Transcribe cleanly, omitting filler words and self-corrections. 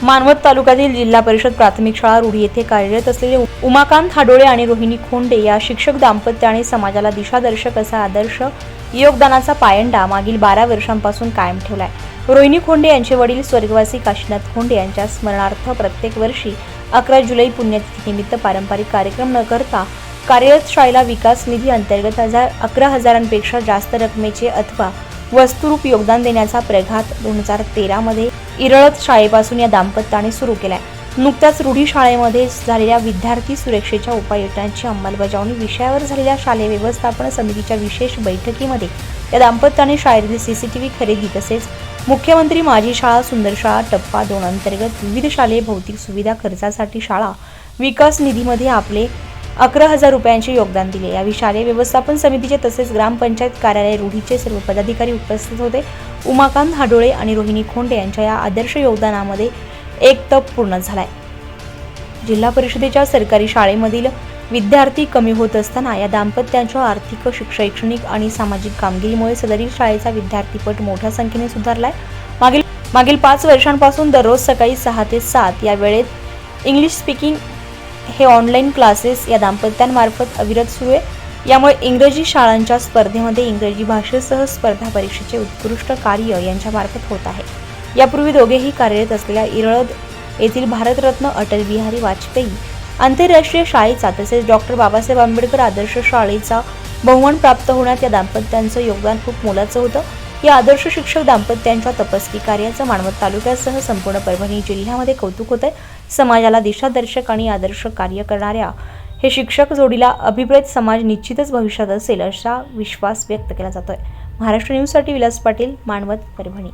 मानवत तालुक्यातील जिल्हा परिषद प्राथमिक शाळा रूढी येथे कार्यरत असलेले उमाकांत हाडोळे आणि रोहिणी खोंडे या शिक्षक दाम्पत्याने समाजाला दिशादर्शक असा आदर्श योगदानाचा पायंडा मागील 12 वर्षांपासून कायम ठेवलाय। रोहिणी खोंडे यांचे वडील स्वर्गवासी काशीनाथ खोंडे यांच्या स्मरणार्थ प्रत्येक वर्षी 11 जुलै पुण्यतिथीनिमित्त पारंपरिक कार्यक्रम न करता कार्यरत शाळेला विकास निधी अंतर्गत 11,000पेक्षा जास्त रकमेचे अथवा वस्तुरूप योगदान देण्याचा प्रघात 2013 मध्ये इरळत शाळेपासून या दाम्पत्याने सुरू केलाय। नुकत्याच रूढी शाळेमध्ये झालेल्या विद्यार्थी सुरक्षेच्या उपाययोजनांची अंमलबजावणी विषयावर झालेल्या शालेय व्यवस्थापन समितीच्या विशेष बैठकीमध्ये या दाम्पत्याने शाळेतील सीसीटीव्ही खरेदी तसेच मुख्यमंत्री माझी शाळा सुंदर शाळा टप्पा 2 अंतर्गत विविध शालेय भौतिक सुविधा खर्चासाठी शाळा विकास निधीमध्ये आपले 11,000 रुपयांचे योगदान दिले। यावेळी शालेय व्यवस्थापन समितीचे तसेच ग्रामपंचायत कार्यालय रूढीचे सर्व पदाधिकारी उपस्थित होते। उमाकांत हाडोळे आणि रोहिणी खोंडे यांच्या या आदर्श योगदानामध्ये एक तप पूर्ण झालाय। जिल्हा परिषदेच्या सरकारी शाळेमधील विद्यार्थी कमी होत असताना या दाम्पत्यांच्या आर्थिक, शैक्षणिक आणि सामाजिक कामगिरीमुळे सदरील शाळेचा विद्यार्थीपट मोठ्या संख्येने सुधारलाय। मागील 5 वर्षांपासून दररोज सकाळी 6 ते 7 या वेळेत इंग्लिश स्पीकिंग हे ऑनलाईन क्लासेस या दाम्पत्यांमार्फत अविरत सुरू आहे। यामुळे इंग्रजी शाळांच्या स्पर्धेमध्ये इंग्रजी भाषेसह स्पर्धा परीक्षेचे उत्कृष्ट कार्य यांच्यामार्फत होत आहे। यापूर्वी दोघेही कार्यरत असलेल्या इरळद येथील भारतरत्न अटल बिहारी वाजपेयी आंतरराष्ट्रीय शाळेचा तसेच डॉक्टर बाबासाहेब आंबेडकर आदर्श शाळेचा बहुमान प्राप्त होण्यात या दाम्पत्यांचं योगदान खूप मोलाचं होतं। या आदर्श शिक्षक दाम्पत्यांच्या तपस्वी कार्याचं मानवत तालुक्यासह संपूर्ण परभणी जिल्ह्यामध्ये कौतुक होतंय। समाजाला दिशादर्शक आणि आदर्श कार्य करणाऱ्या हे शिक्षक जोडीला अभिप्रेत समाज निश्चितच भविष्यात असेल असा विश्वास व्यक्त केला जातोय। महाराष्ट्र न्यूजसाठी विलास पाटील, मानवत, परभणी।